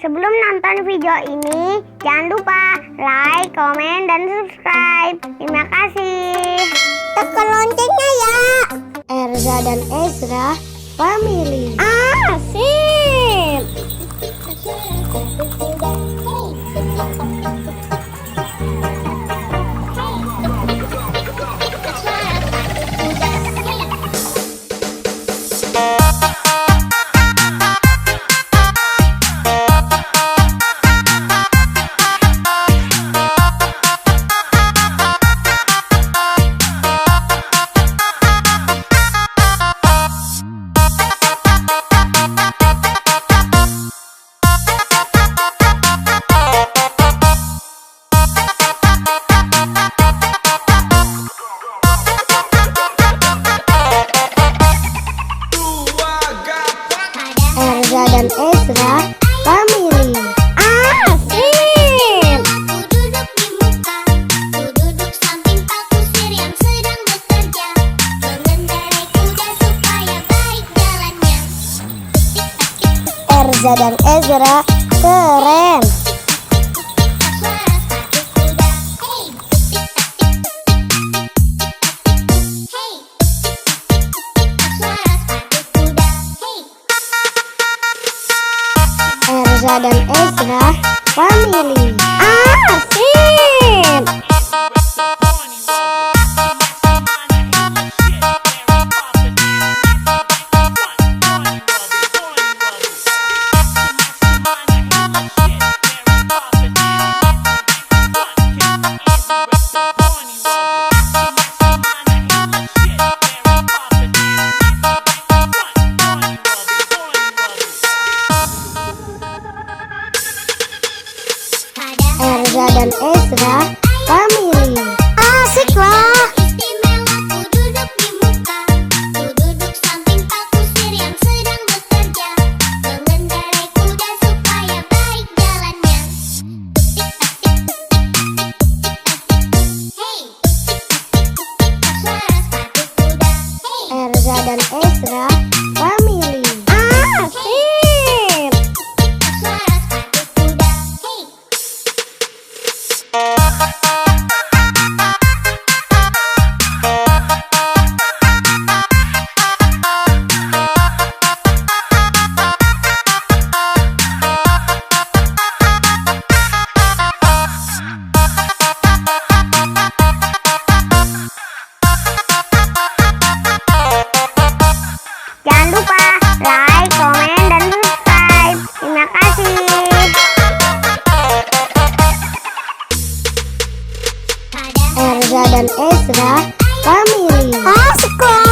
Sebelum nonton video ini, jangan lupa like, komen, dan subscribe. Terima kasih. Tekan loncengnya ya. Erza dan Ezra Family. Sip. Erza dan Ezra Family. Sip. Ku duduk di muka, ku duduk samping Pak Kusir yang sedang bekerja, mengendarai kuda supaya baik jalannya. Erza dan Ezra keren. Suara sepatu kuda, hey. Hey. Suara sepatu kuda, hey. Erza dan Ezra Family. Sip. Erza dan Ezra Family. Asik lah. Istimewa ku duduk di muka, ku duduk samping Pak Kusir yang sedang bekerja, mengendarai kuda supaya baik jalannya. Hey. Suara sepatu kuda, hey. Erza dan Ezra Family. Sip. Suara sepatu kuda, hey. Jangan lupa like, komen, dan subscribe. Terima kasih. Erza dan Ezra Family. Asik lah.